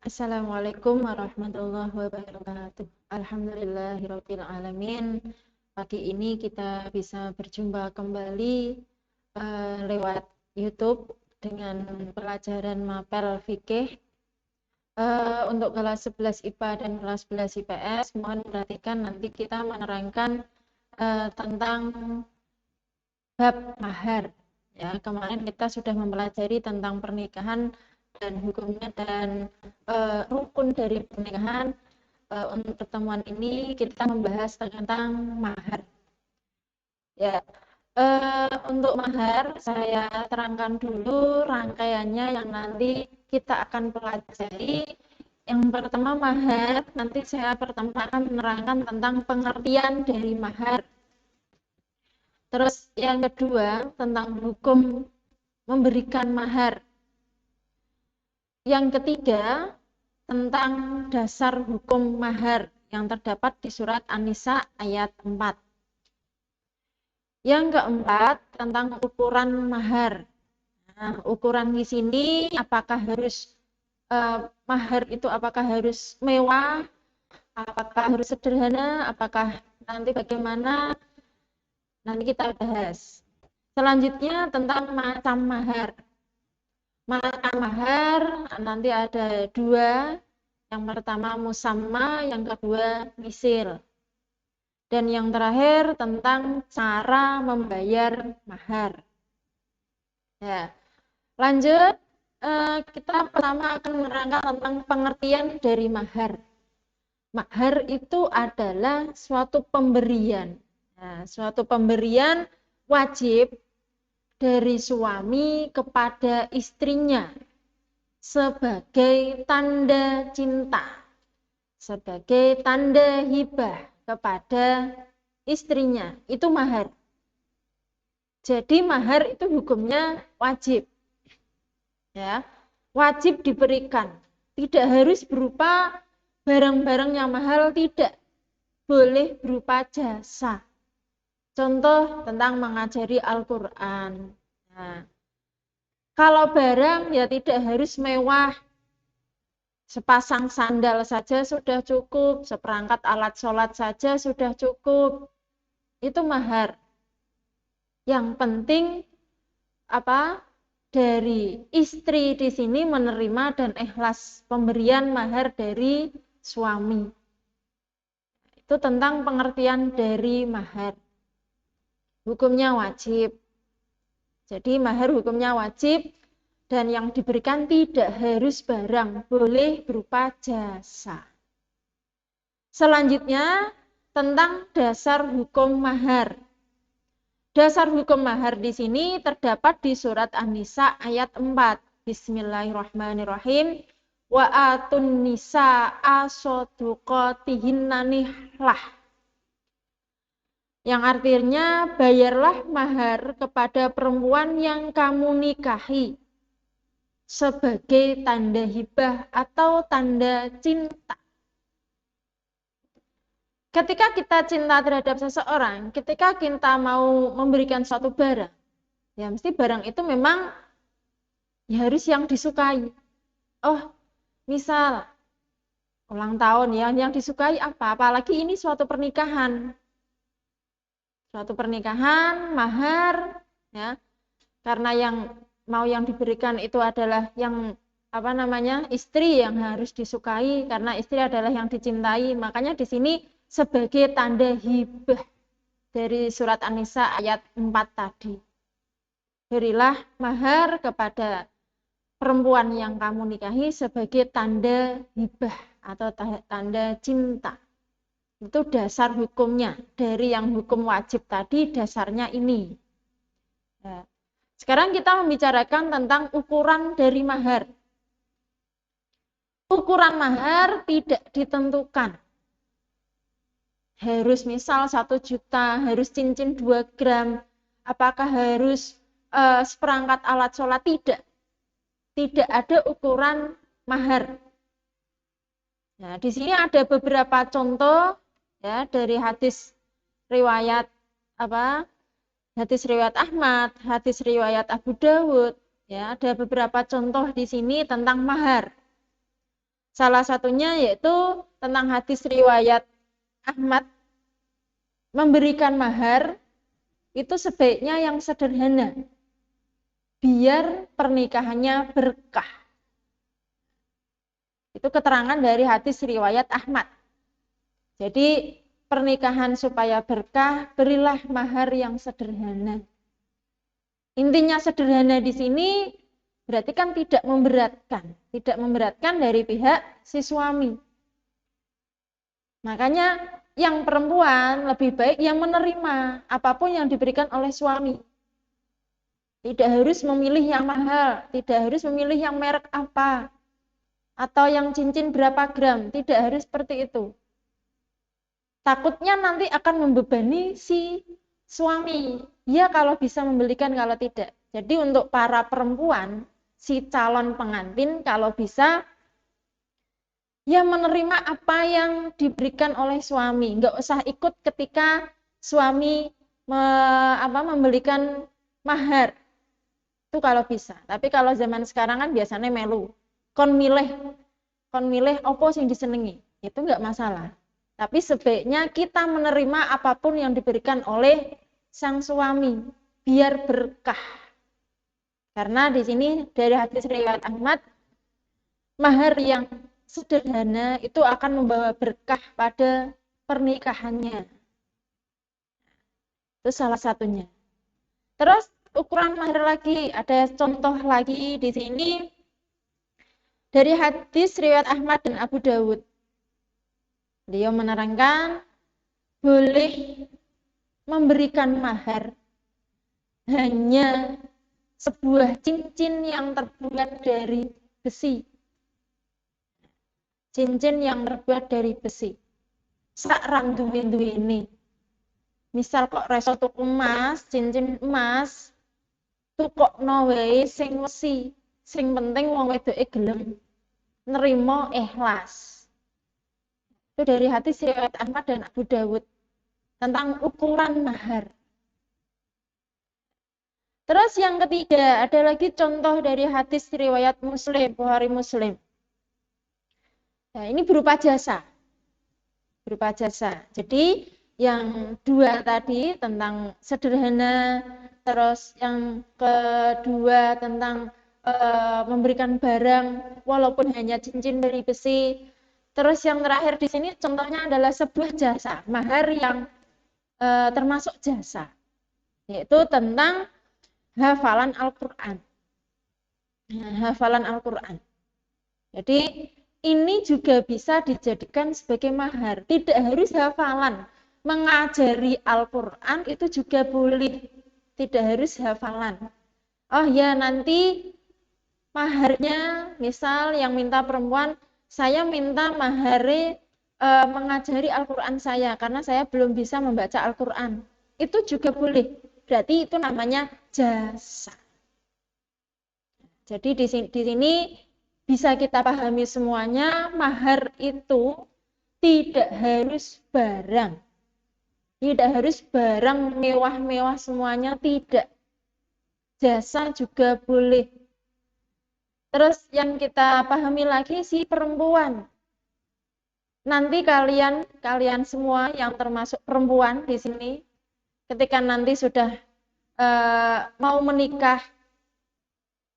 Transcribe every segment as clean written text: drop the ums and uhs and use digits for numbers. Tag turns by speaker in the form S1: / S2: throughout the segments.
S1: Assalamualaikum warahmatullahi wabarakatuh. Alhamdulillahirabbil alamin. Pagi ini kita bisa berjumpa kembali lewat YouTube dengan pelajaran mapel fikih untuk kelas 11 IPA dan kelas 11 IPS. Mohon perhatikan nanti kita menerangkan tentang bab mahar. Ya, kemarin kita sudah mempelajari tentang pernikahan dan hukumnya dan rukun dari pernikahan. Untuk pertemuan ini kita membahas tentang mahar. Ya, untuk mahar saya terangkan dulu rangkaiannya yang nanti kita akan pelajari. Yang pertama mahar, nanti saya pertama akan menerangkan tentang pengertian dari mahar. Terus yang kedua tentang hukum memberikan mahar. Yang ketiga tentang dasar hukum mahar yang terdapat di surat An-Nisa ayat 4. Yang keempat tentang ukuran mahar. Nah, ukuran di sini apakah harus mahar itu apakah harus mewah, apakah harus sederhana, apakah nanti bagaimana, nanti kita bahas. Selanjutnya tentang macam mahar. Macam mahar nanti ada dua, yang pertama musamma, yang kedua misil. Dan yang terakhir tentang cara membayar mahar. Ya, lanjut, kita pertama akan menerangkan tentang pengertian dari mahar. Mahar itu adalah suatu pemberian. Nah, suatu pemberian wajib dari suami kepada istrinya sebagai tanda cinta, sebagai tanda hibah kepada istrinya. Itu mahar. Jadi mahar itu hukumnya wajib. Ya, wajib diberikan. Tidak harus berupa barang-barang yang mahal, tidak. Boleh berupa jasa. Contoh tentang mengajari Al-Quran. Nah, kalau barang ya tidak harus mewah. Sepasang sandal saja sudah cukup, seperangkat alat sholat saja sudah cukup. Itu mahar. Yang penting apa? Dari istri di sini menerima dan ikhlas pemberian mahar dari suami. Itu tentang pengertian dari mahar. Hukumnya wajib. Jadi mahar hukumnya wajib dan yang diberikan tidak harus barang, boleh berupa jasa. Selanjutnya tentang dasar hukum mahar. Dasar hukum mahar di sini terdapat di surat An-Nisa ayat 4. Bismillahirrahmanirrahim. Wa atun nisa asoduqatihinna nihlah. Yang artinya bayarlah mahar kepada perempuan yang kamu nikahi sebagai tanda hibah atau tanda cinta. Ketika kita cinta terhadap seseorang, ketika kita mau memberikan suatu barang, ya mesti barang itu memang ya harus yang disukai. Oh, misal ulang tahun ya, yang disukai apa? Apalagi ini suatu pernikahan. Suatu pernikahan, mahar, ya. Karena yang diberikan itu adalah yang istri yang harus disukai karena istri adalah yang dicintai. Makanya di sini sebagai tanda hibah dari surat An-Nisa ayat 4 tadi. Berilah mahar kepada perempuan yang kamu nikahi sebagai tanda hibah atau tanda cinta. Itu dasar hukumnya. Dari yang hukum wajib tadi, dasarnya ini. Nah, sekarang kita membicarakan tentang ukuran dari mahar. Ukuran mahar tidak ditentukan. Harus misal 1 juta, harus cincin 2 gram, apakah harus seperangkat alat sholat, tidak. Tidak ada ukuran mahar. Nah, di sini ada beberapa contoh ya dari hadis riwayat Hadis riwayat Ahmad, hadis riwayat Abu Dawud, ya, ada beberapa contoh di sini tentang mahar. Salah satunya yaitu tentang hadis riwayat Ahmad, memberikan mahar itu sebaiknya yang sederhana, biar pernikahannya berkah. Itu keterangan dari hadis riwayat Ahmad. Jadi pernikahan supaya berkah, berilah mahar yang sederhana. Intinya sederhana di sini berarti kan tidak memberatkan dari pihak si suami. Makanya yang perempuan lebih baik yang menerima apapun yang diberikan oleh suami. Tidak harus memilih yang mahal, tidak harus memilih yang merek apa, atau yang cincin berapa gram, tidak harus seperti itu. Takutnya nanti akan membebani si suami. Ya kalau bisa membelikan, kalau tidak. Jadi untuk para perempuan, si calon pengantin kalau bisa ya menerima apa yang diberikan oleh suami. Nggak usah ikut ketika suami membelikan mahar. Itu kalau bisa. Tapi kalau zaman sekarang kan biasanya melu. Kon milih opo sing disenengi. Itu nggak masalah. Tapi sebaiknya kita menerima apapun yang diberikan oleh sang suami, biar berkah. Karena di sini dari hadis riwayat Ahmad, mahar yang sederhana itu akan membawa berkah pada pernikahannya. Itu salah satunya. Terus ukuran mahar lagi, ada contoh lagi di sini dari hadis riwayat Ahmad dan Abu Dawud. Beliau menerangkan boleh memberikan mahar hanya sebuah cincin yang terbuat dari besi. Cincin yang terbuat dari besi. Sak randu-windu ini. Misal kok reso tuku emas, cincin emas, tukokno wae sing wesi. Sing penting wong wedoke gelem nerima ikhlas. Itu dari hadis riwayat Ahmad dan Abu Dawud tentang ukuran mahar. Terus yang ketiga, ada lagi contoh dari hadis riwayat Muslim, Bukhari Muslim. Nah, ini berupa jasa. Berupa jasa. Jadi yang dua tadi tentang sederhana, terus yang kedua tentang memberikan barang walaupun hanya cincin dari besi. Terus yang terakhir di sini contohnya adalah sebuah jasa, mahar yang termasuk jasa, yaitu tentang hafalan Al-Quran. Hafalan Al-Quran. Jadi ini juga bisa dijadikan sebagai mahar. Tidak harus hafalan. Mengajari Al-Quran itu juga boleh. Tidak harus hafalan. Oh ya, nanti maharnya, misal yang minta perempuan, saya minta mahari mengajari Al-Quran saya, karena saya belum bisa membaca Al-Quran. Itu juga boleh. Berarti itu namanya jasa. Jadi di sini bisa kita pahami semuanya, mahar itu tidak harus barang. Tidak harus barang mewah-mewah semuanya, tidak. Jasa juga boleh. Terus yang kita pahami lagi si perempuan. Nanti kalian semua yang termasuk perempuan di sini, ketika nanti sudah mau menikah,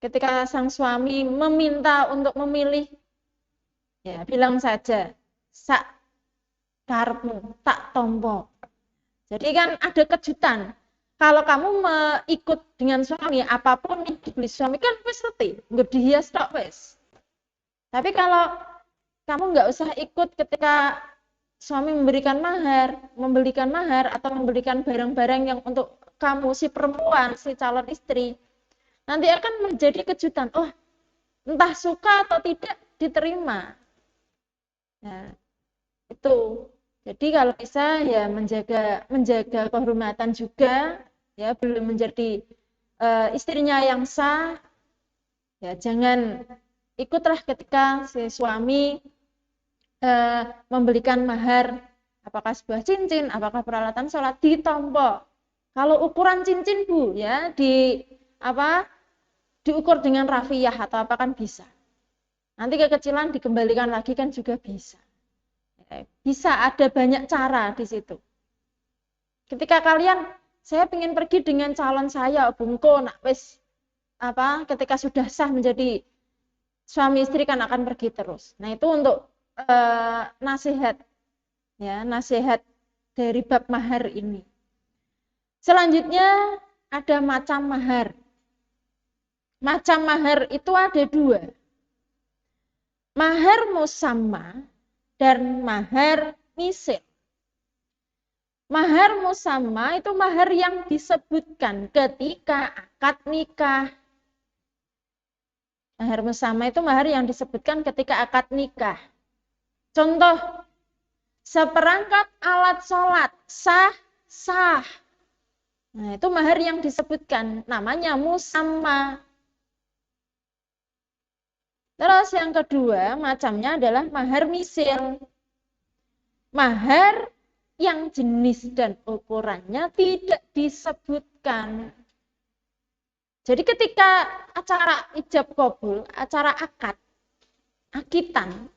S1: ketika sang suami meminta untuk memilih, ya bilang saja, sak karepmu tak tompo. Jadi kan ada kejutan. Kalau kamu ikut dengan suami, apapun yang dibeli suami kan wis reti, nggak dihias tok wis. Tapi kalau kamu nggak usah ikut ketika suami memberikan mahar atau memberikan barang-barang yang untuk kamu si perempuan, si calon istri, nanti akan menjadi kejutan. Oh, entah suka atau tidak diterima. Nah, itu. Jadi kalau bisa ya menjaga kehormatan juga, ya belum menjadi istrinya yang sah, ya jangan ikutlah ketika si suami membelikan mahar, apakah sebuah cincin, apakah peralatan sholat, ditompo. Kalau ukuran cincin Bu, ya diukur dengan rafiyah atau apa kan bisa. Nanti kekecilan dikembalikan lagi kan juga bisa. Bisa ada banyak cara di situ. Ketika kalian, saya ingin pergi dengan calon saya, bungko, nak wis ketika sudah sah menjadi suami istri kan akan pergi terus. Nah itu untuk nasihat, ya nasihat dari bab mahar ini. Selanjutnya ada macam mahar. Macam mahar itu ada dua. Mahar musamma dan mahar misil. Mahar musamma itu mahar yang disebutkan ketika akad nikah. Mahar musamma itu mahar yang disebutkan ketika akad nikah. Contoh, seperangkat alat sholat sah. Nah, itu mahar yang disebutkan, namanya musamma. Terus yang kedua, macamnya adalah mahar misil. Mahar yang jenis dan ukurannya tidak disebutkan. Jadi ketika acara ijab qabul, acara akad, akitan,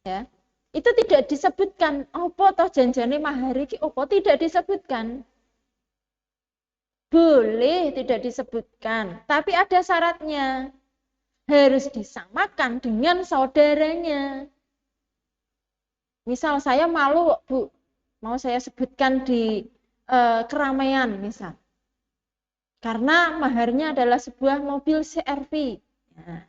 S1: ya, itu tidak disebutkan apa toh janjane mahar iki apa, tidak disebutkan. Boleh tidak disebutkan, tapi ada syaratnya. Harus disamakan dengan saudaranya. Misal saya malu, Bu, mau saya sebutkan di keramaian misal. Karena maharnya adalah sebuah mobil CR-V. Nah,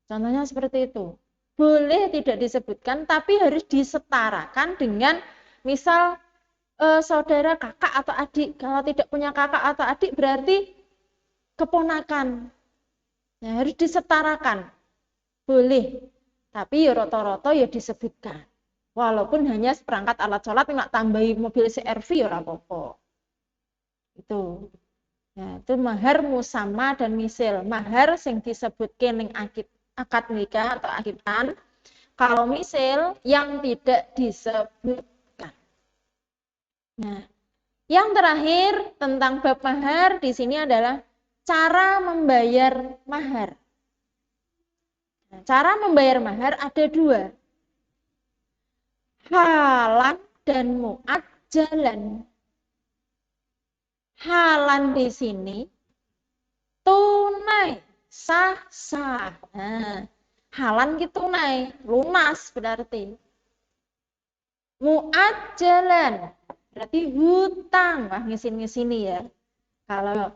S1: contohnya seperti itu. Boleh tidak disebutkan, tapi harus disetarakan dengan misal saudara kakak atau adik. Kalau tidak punya kakak atau adik berarti keponakan. Ya, harus disetarakan. Boleh, tapi ya rata-rata ya disebutkan. Walaupun hanya seperangkat alat sholat, nggak tambahi mobil CR-V ya apa-apa. Itu. Ya, itu mahar musamma dan misil. Mahar yang disebutkan ning akad nikah atau akitan. Kalau misil yang tidak disebutkan. Nah, yang terakhir tentang bab mahar di sini adalah cara membayar mahar. Nah, cara membayar mahar ada dua. Halan dan mu'ajjalan. Halan di sini tunai, sah. Nah, halan gitu tunai, lunas berarti. Mu'ajjalan berarti hutang. Wah, ngisin-ngisini ya. Kalau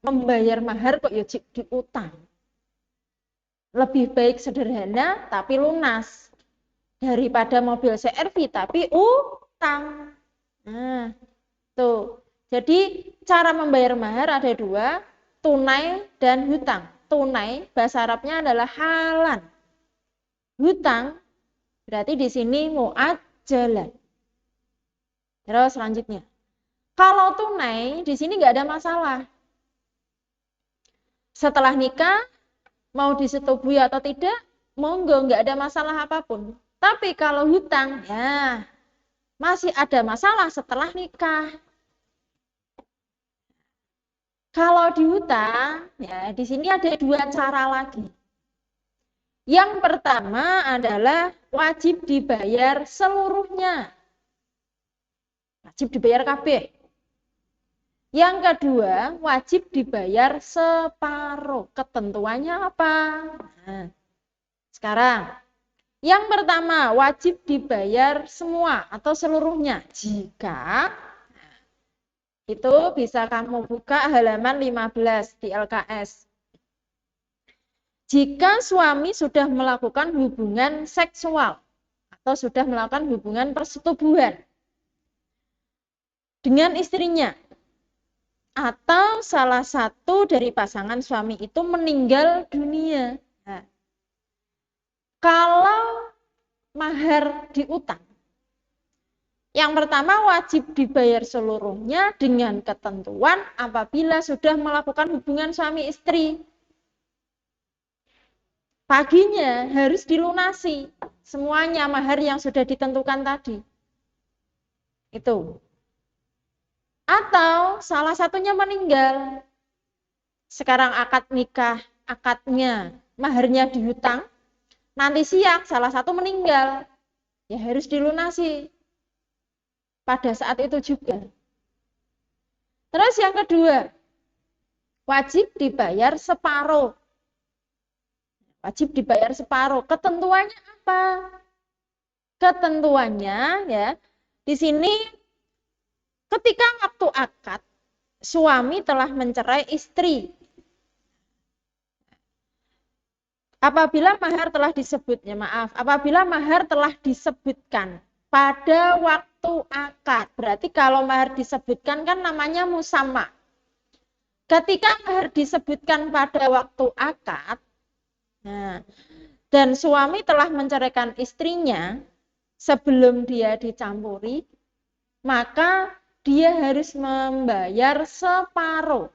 S1: membayar mahar kok ya diutang. Lebih baik sederhana tapi lunas daripada mobil CR-V tapi utang. Nah, tuh. Jadi cara membayar mahar ada dua, tunai dan hutang. Tunai bahasa Arabnya adalah halan. Hutang berarti di sini mu'ajjalan. Terus selanjutnya. Kalau tunai di sini nggak ada masalah. Setelah nikah mau disetubui atau tidak, monggo nggak ada masalah apapun. Tapi kalau hutang, ya masih ada masalah setelah nikah. Kalau di hutang, ya di sini ada dua cara lagi. Yang pertama adalah wajib dibayar seluruhnya. Wajib dibayar kabeh. Yang kedua, wajib dibayar separuh. Ketentuannya apa? Nah, sekarang, yang pertama wajib dibayar semua atau seluruhnya. Jika itu bisa kamu buka halaman 15 di LKS. Jika suami sudah melakukan hubungan seksual atau sudah melakukan hubungan persetubuhan dengan istrinya, atau salah satu dari pasangan suami itu meninggal dunia. Nah, kalau mahar diutang, yang pertama wajib dibayar seluruhnya dengan ketentuan apabila sudah melakukan hubungan suami istri. Paginya harus dilunasi semuanya mahar yang sudah ditentukan tadi. Itu. Atau salah satunya meninggal. Sekarang akad nikah, akadnya maharnya dihutang, nanti siang salah satu meninggal, ya harus dilunasi pada saat itu juga. Terus yang kedua, wajib dibayar separuh. Wajib dibayar separuh. Ketentuannya apa? Ketentuannya ya, di sini ketika waktu akad, suami telah mencerai istri. Apabila mahar telah disebutnya, apabila mahar telah disebutkan pada waktu akad, berarti kalau mahar disebutkan kan namanya musamma. Ketika mahar disebutkan pada waktu akad, nah, dan suami telah menceraikan istrinya sebelum dia dicampuri, maka dia harus membayar separuh.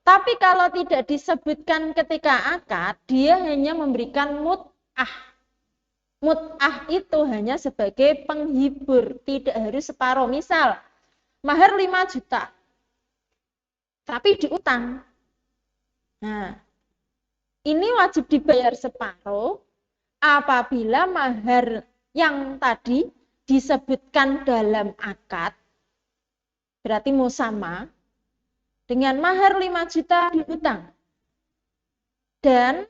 S1: Tapi kalau tidak disebutkan ketika akad, dia hanya memberikan mut'ah. Mut'ah itu hanya sebagai penghibur, tidak harus separuh. Misal, mahar 5 juta, tapi diutang. Nah, ini wajib dibayar separuh apabila mahar yang tadi disebutkan dalam akad, berarti musamma, dengan mahar 5 juta diutang. Dan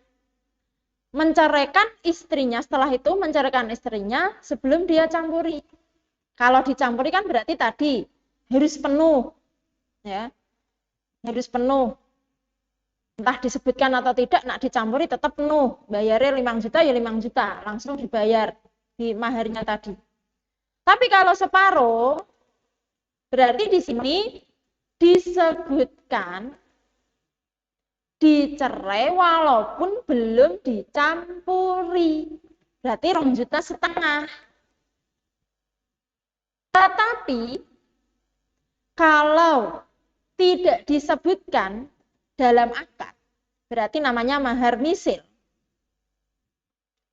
S1: menceraikan istrinya, setelah itu menceraikan istrinya sebelum dia campuri. Kalau dicampuri kan berarti tadi harus penuh, ya, harus penuh. Entah disebutkan atau tidak, nak dicampuri tetap penuh. Bayarnya 5 juta ya 5 juta, langsung dibayar di maharnya tadi. Tapi kalau separuh, berarti di sini disebutkan dicerai walaupun belum dicampuri. Berarti 2,5 juta. Tetapi kalau tidak disebutkan dalam akad, berarti namanya mahar misil.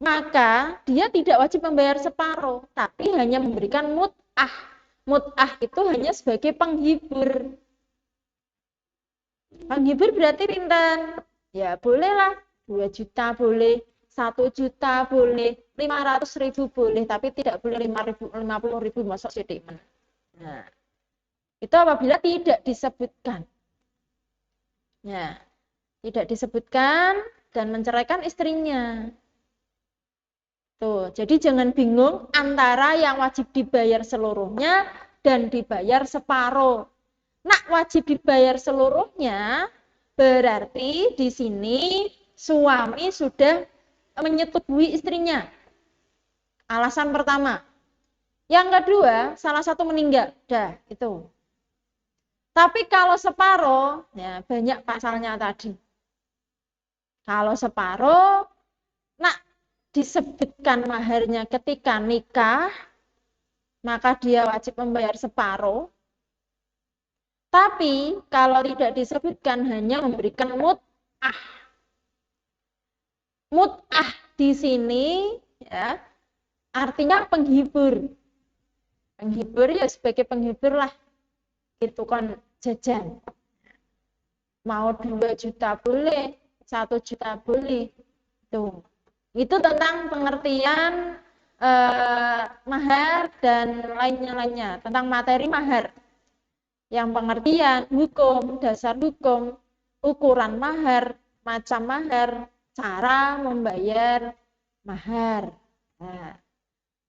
S1: Maka dia tidak wajib membayar separuh, tapi hanya memberikan mut'ah. Mut'ah itu hanya sebagai penghibur. Penghibur berarti pinten? Ya bolehlah 2 juta boleh, 1 juta boleh, 500.000 boleh, tapi tidak boleh 50.000 masuk sedimen. Nah, itu apabila tidak disebutkan. Ya, tidak disebutkan dan menceraikan istrinya. Tuh, jadi jangan bingung antara yang wajib dibayar seluruhnya dan dibayar separuh. Nak wajib dibayar seluruhnya, berarti di sini suami sudah menyetubui istrinya. Alasan pertama. Yang kedua, salah satu meninggal. Dah, itu. Tapi kalau separuh, ya banyak pasalnya tadi. Kalau separuh, nak disebutkan maharnya ketika nikah, maka dia wajib membayar separuh. Tapi kalau tidak disebutkan hanya memberikan mut'ah. Mut'ah di sini ya artinya penghibur. Penghibur ya sebagai penghibur lah. Itu kan jajan. Mau 2 juta boleh, 1 juta boleh. Tuh. Itu tentang pengertian mahar dan lainnya, tentang materi mahar. Yang pengertian, hukum, dasar hukum, ukuran mahar, macam mahar, cara membayar mahar. Nah,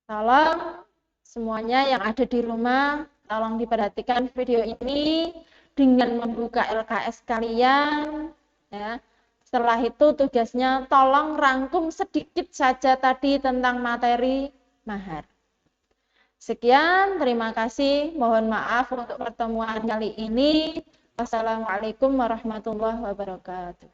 S1: tolong semuanya yang ada di rumah, tolong diperhatikan video ini dengan membuka LKS kalian. Ya. Setelah itu tugasnya tolong rangkum sedikit saja tadi tentang materi mahar. Sekian, terima kasih. Mohon maaf untuk pertemuan kali ini. Wassalamualaikum warahmatullahi wabarakatuh.